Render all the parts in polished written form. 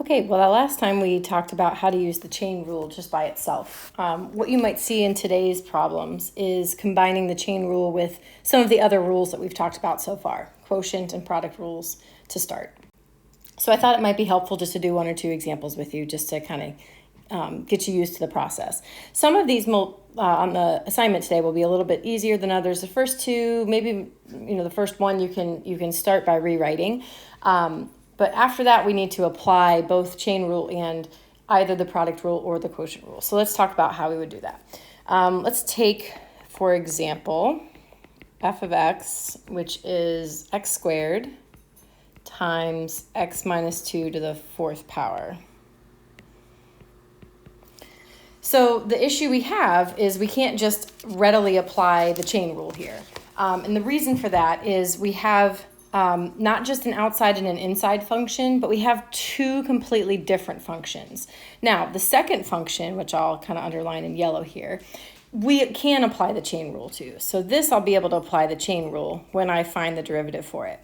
Okay, well, last time we talked about how to use the chain rule just by itself. What you might see in today's problems is combining the chain rule with some of the other rules that we've talked about so far, quotient and product rules to start. So I thought it might be helpful just to do one or two examples with you just to kind of get you used to the process. Some of these on the assignment today will be a little bit easier than others. The first two, maybe the first one you can start by rewriting. But after that, we need to apply both chain rule and either the product rule or the quotient rule. So let's talk about how we would do that. Let's take, for example, f of x, which is x squared times x minus 2 to the fourth power. So the issue we have is we can't just readily apply the chain rule here. And the reason for that is we have not just an outside and an inside function, but we have two completely different functions. Now, the second function, which I'll kind of underline in yellow here, we can apply the chain rule to. So this I'll be able to apply the chain rule when I find the derivative for it.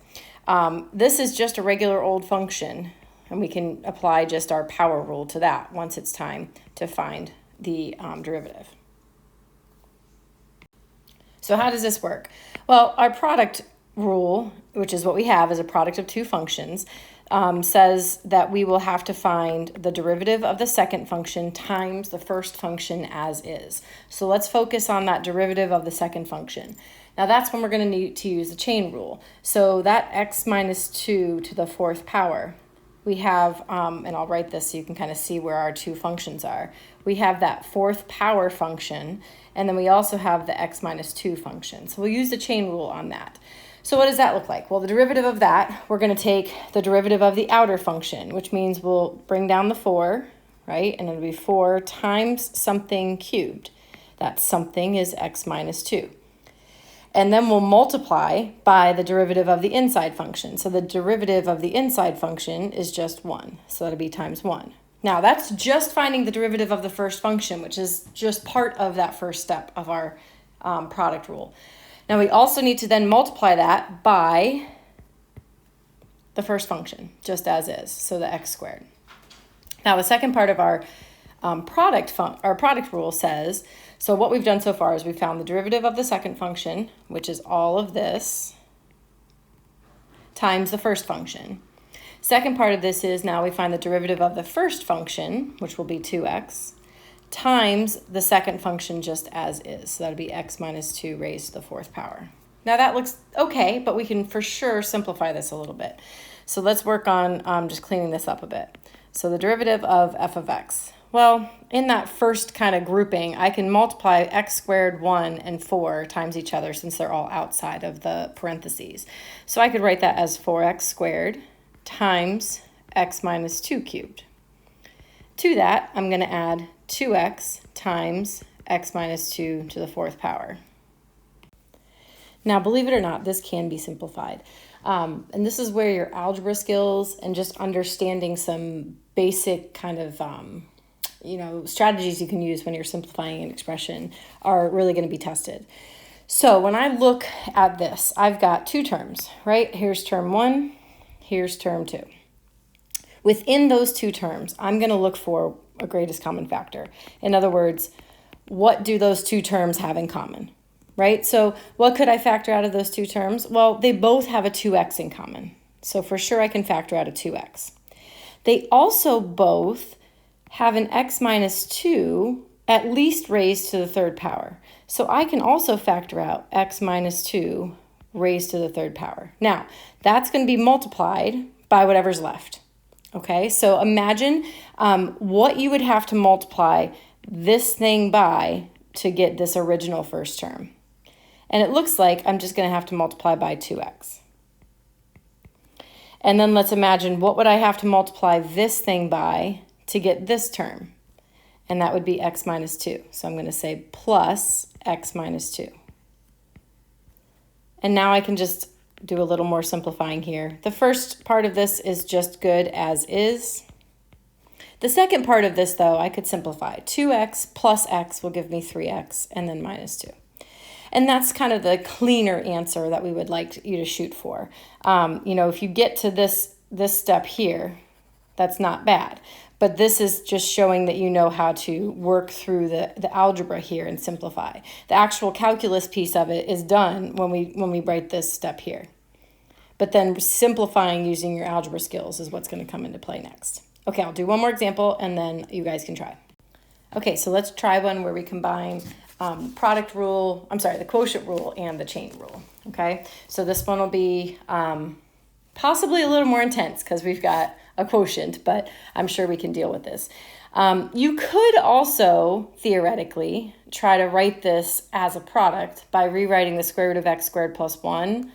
This is just a regular old function, and we can apply just our power rule to that once it's time to find the derivative. So how does this work? Well, our product rule, which is what we have as a product of two functions, says that we will have to find the derivative of the second function times the first function as is. So let's focus on that derivative of the second function. Now that's when we're going to need to use the chain rule. So that x minus 2 to the fourth power, we have, and I'll write this so you can kind of see where our two functions are. We have that fourth power function, and then we also have the x minus 2 function. So we'll use the chain rule on that. So what does that look like? Well, the derivative of that, we're going to take the derivative of the outer function, which means we'll bring down the 4, right? And it'll be 4 times something cubed. That something is x minus 2. And then we'll multiply by the derivative of the inside function. So the derivative of the inside function is just 1. So that'll be times 1. Now that's just finding the derivative of the first function, which is just part of that first step of our product rule. Now we also need to then multiply that by the first function, just as is, so the x squared. Now the second part of our product rule says, so what we've done so far is we've found the derivative of the second function, which is all of this, times the first function. Second part of this is now we find the derivative of the first function, which will be 2x, times the second function just as is. So that would be x minus 2 raised to the fourth power. Now that looks okay, but we can for sure simplify this a little bit. So let's work on just cleaning this up a bit. So the derivative of f of x. Well, in that first kind of grouping, I can multiply x squared, 1, and 4 times each other since they're all outside of the parentheses. So I could write that as 4x squared times x minus 2 cubed. To that, I'm going to add 2x times x minus 2 to the fourth power. Now, believe it or not, this can be simplified. And this is where your algebra skills and just understanding some basic kind of strategies you can use when you're simplifying an expression are really going to be tested. So when I look at this, I've got two terms, right? Here's term 1, here's term 2. Within those two terms, I'm going to look for a greatest common factor. In other words, what do those two terms have in common, right? So what could I factor out of those two terms? Well, they both have a 2x in common. So for sure I can factor out a 2x. They also both have an x minus 2 at least raised to the third power. So I can also factor out x minus 2 raised to the third power. Now, that's going to be multiplied by whatever's left. Okay, so imagine what you would have to multiply this thing by to get this original first term. And it looks like I'm just going to have to multiply by 2x. And then let's imagine what would I have to multiply this thing by to get this term. And that would be x minus 2. So I'm going to say plus x minus 2. And now I can just do a little more simplifying here. The first part of this is just good as is. The second part of this, though, I could simplify. 2x plus x will give me 3x and then minus 2. And that's kind of the cleaner answer that we would like you to shoot for. If you get to this step here, That's not bad. But this is just showing that you know how to work through the algebra here and simplify. The actual calculus piece of it is done when we write this step here. But then simplifying using your algebra skills is what's going to come into play next. Okay, I'll do one more example and then you guys can try. Okay, so let's try one where we combine the quotient rule and the chain rule. Okay, so this one will be possibly a little more intense because we've got a quotient, but I'm sure we can deal with this. You could also, theoretically, try to write this as a product by rewriting the square root of x squared plus 1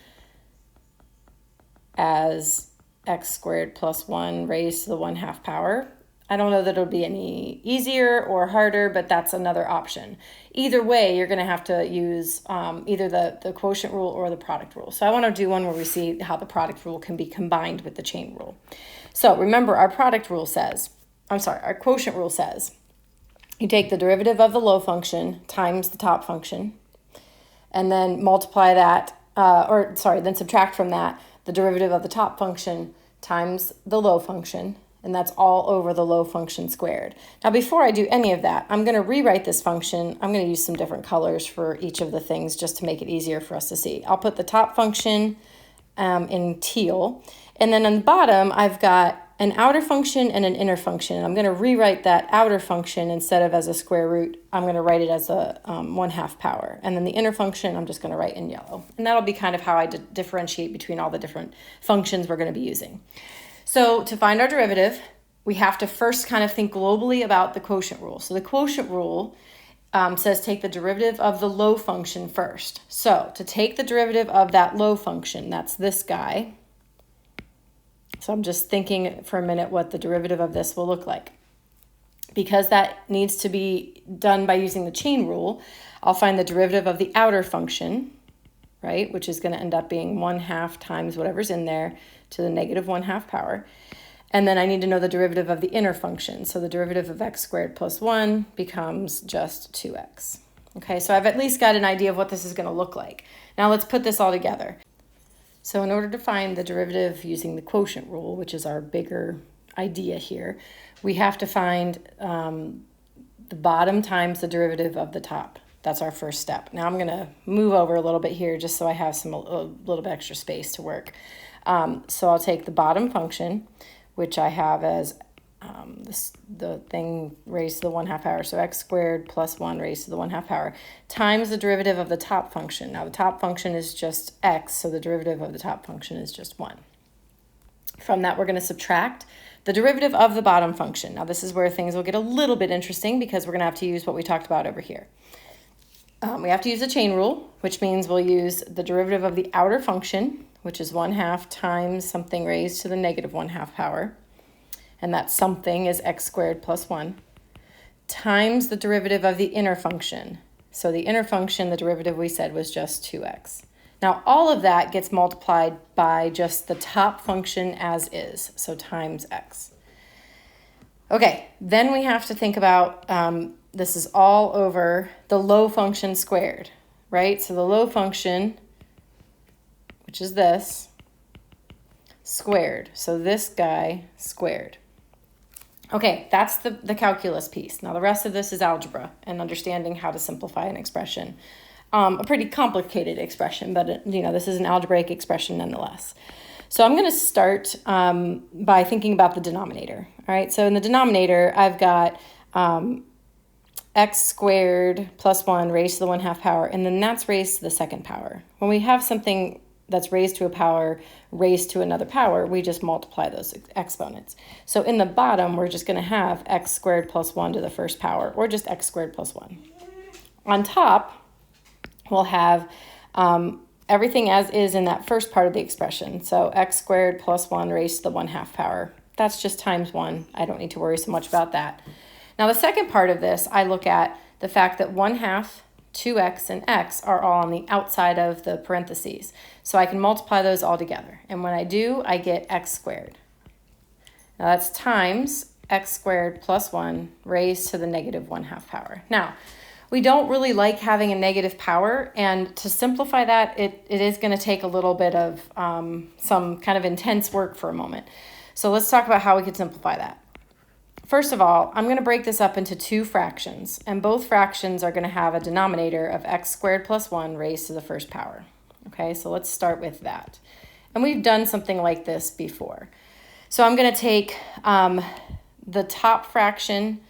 as x squared plus 1 raised to the 1/2 power. I don't know that it'll be any easier or harder, but that's another option. Either way, you're going to have to use either the quotient rule or the product rule. So I want to do one where we see how the product rule can be combined with the chain rule. So remember, our quotient rule says, you take the derivative of the low function times the top function, and then multiply that, then subtract from that the derivative of the top function times the low function, and that's all over the low function squared. Now, before I do any of that, I'm going to rewrite this function. I'm going to use some different colors for each of the things just to make it easier for us to see. I'll put the top function in teal, and then on the bottom, I've got an outer function and an inner function. And I'm going to rewrite that outer function instead of as a square root. I'm going to write it as a 1/2 power. And then the inner function, I'm just going to write in yellow. And that'll be kind of how I differentiate between all the different functions we're going to be using. So to find our derivative, we have to first kind of think globally about the quotient rule. So the quotient rule says take the derivative of the low function first. So to take the derivative of that low function, that's this guy. So I'm just thinking for a minute what the derivative of this will look like. Because that needs to be done by using the chain rule, I'll find the derivative of the outer function, right, which is going to end up being 1/2 times whatever's in there to the negative 1/2 power. And then I need to know the derivative of the inner function. So the derivative of x squared plus 1 becomes just 2x. Okay, so I've at least got an idea of what this is going to look like. Now let's put this all together. So in order to find the derivative using the quotient rule, which is our bigger idea here, we have to find the bottom times the derivative of the top. That's our first step. Now I'm going to move over a little bit here just so I have a little bit extra space to work. So I'll take the bottom function, which I have as the thing raised to the 1/2 power, so x squared plus 1 raised to the 1/2 power, times the derivative of the top function. Now the top function is just x, so the derivative of the top function is just 1. From that, we're going to subtract the derivative of the bottom function. Now this is where things will get a little bit interesting because we're going to have to use what we talked about over here. We have to use the chain rule, which means we'll use the derivative of the outer function, which is 1/2 times something raised to the negative 1/2 power. And that something is x squared plus 1, times the derivative of the inner function. So the inner function, the derivative we said was just 2x. Now all of that gets multiplied by just the top function as is, so times x. Okay, then we have to think about, this is all over the low function squared, right? So the low function, which is this, squared. So this guy squared. Okay, that's the calculus piece. Now the rest of this is algebra and understanding how to simplify an expression. A pretty complicated expression, but this is an algebraic expression nonetheless. So I'm going to start by thinking about the denominator. All right, so in the denominator, I've got x squared plus 1 raised to the 1/2 power, and then that's raised to the second power. When we have something that's raised to a power raised to another power, we just multiply those exponents. So in the bottom, we're just going to have x squared plus 1 to the first power, or just x squared plus 1. On top, we'll have everything as is in that first part of the expression. So x squared plus 1 raised to the 1/2 power. That's just times 1. I don't need to worry so much about that. Now the second part of this, I look at the fact that 1/2, 2x, and x are all on the outside of the parentheses. So I can multiply those all together. And when I do, I get x squared. Now that's times x squared plus 1 raised to the negative 1/2 power. Now, we don't really like having a negative power, and to simplify that, it is going to take a little bit of some kind of intense work for a moment. So let's talk about how we could simplify that. First of all, I'm going to break this up into two fractions, and both fractions are going to have a denominator of x squared plus 1 raised to the first power. Okay, so let's start with that. And we've done something like this before. So I'm going to take the top fraction,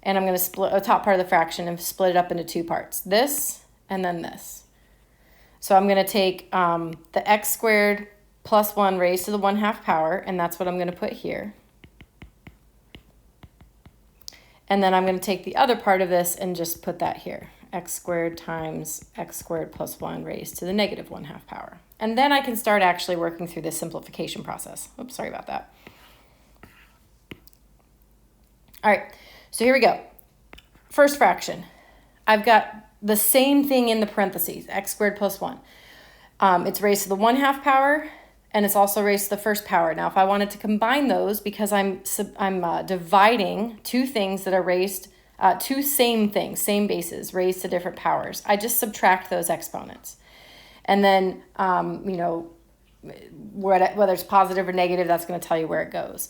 and I'm going to split the top part of the fraction and split it up into two parts, this and then this. So I'm going to take the x squared plus 1 raised to the 1/2 power, and that's what I'm going to put here. And then I'm going to take the other part of this and just put that here, x squared times x squared plus 1 raised to the negative 1/2 power. And then I can start actually working through this simplification process. Oops, sorry about that. All right, so here we go. First fraction. I've got the same thing in the parentheses, x squared plus 1. It's raised to the 1/2 power, and it's also raised to the first power. Now, if I wanted to combine those, because I'm dividing two things that are raised, two same things, same bases, raised to different powers, I just subtract those exponents. And then, whether it's positive or negative, that's going to tell you where it goes.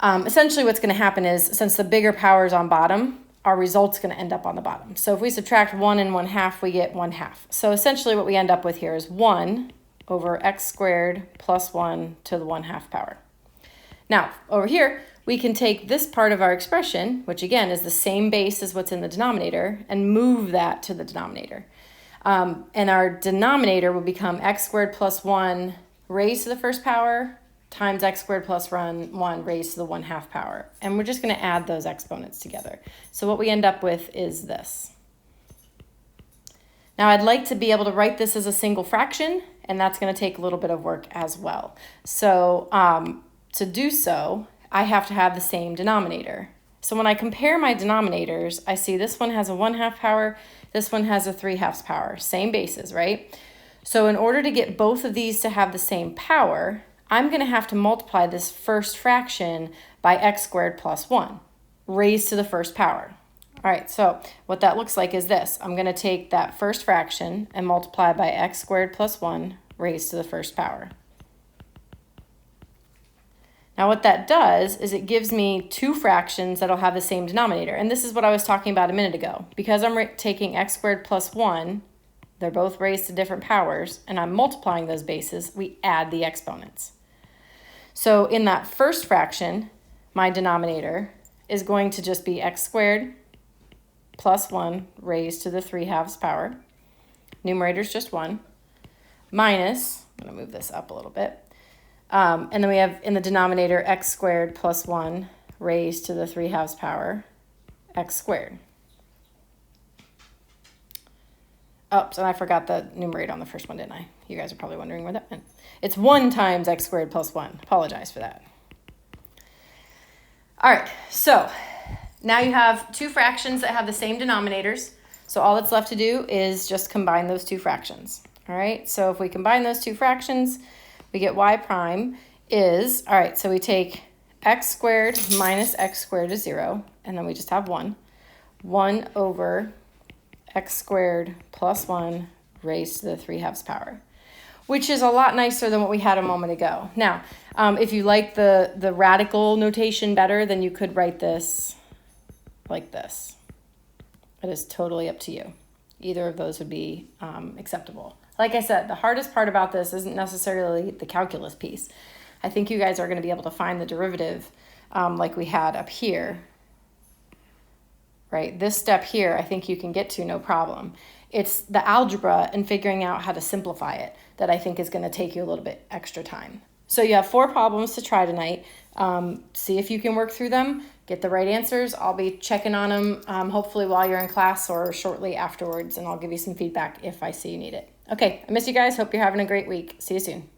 Essentially, what's going to happen is, since the bigger power is on bottom, our result's going to end up on the bottom. So if we subtract 1 and 1/2, we get 1/2. So essentially what we end up with here is 1 over x squared plus 1 to the 1/2 power. Now, over here, we can take this part of our expression, which again is the same base as what's in the denominator, and move that to the denominator. And our denominator will become x squared plus 1 raised to the first power times x squared plus 1 raised to the 1/2 power. And we're just going to add those exponents together. So what we end up with is this. Now, I'd like to be able to write this as a single fraction, and that's going to take a little bit of work as well. So to do so, I have to have the same denominator. So when I compare my denominators, I see this one has a 1/2 power, this one has a 3/2 power, same bases, right? So in order to get both of these to have the same power, I'm going to have to multiply this first fraction by x squared plus 1, raised to the first power. All right, so what that looks like is this. I'm going to take that first fraction and multiply by x squared plus 1 raised to the first power. Now what that does is it gives me two fractions that'll have the same denominator. And this is what I was talking about a minute ago. Because I'm taking x squared plus 1, they're both raised to different powers, and I'm multiplying those bases, we add the exponents. So in that first fraction, my denominator is going to just be x squared plus 1 raised to the 3/2 power. Numerator's just 1, minus, I'm going to move this up a little bit, and then we have in the denominator x squared plus 1 raised to the 3/2 power, x squared. Oops, and I forgot the numerator on the first one, didn't I? You guys are probably wondering where that went. It's 1 times x squared plus 1. Apologize for that. All right, so now you have two fractions that have the same denominators. So all that's left to do is just combine those two fractions. All right, so if we combine those two fractions, we get y prime is, all right, so we take x squared minus x squared is 0, and then we just have 1. 1 over x squared plus 1 raised to the 3/2 power, which is a lot nicer than what we had a moment ago. Now, if you like the radical notation better, then you could write this like this. It is totally up to you. Either of those would be acceptable. Like I said, the hardest part about this isn't necessarily the calculus piece. I think you guys are going to be able to find the derivative like we had up here. Right, this step here, I think you can get to no problem. It's the algebra and figuring out how to simplify it that I think is going to take you a little bit extra time. So you have 4 problems to try tonight. See if you can work through them, get the right answers. I'll be checking on them hopefully while you're in class or shortly afterwards, and I'll give you some feedback if I see you need it. Okay, I miss you guys. Hope you're having a great week. See you soon.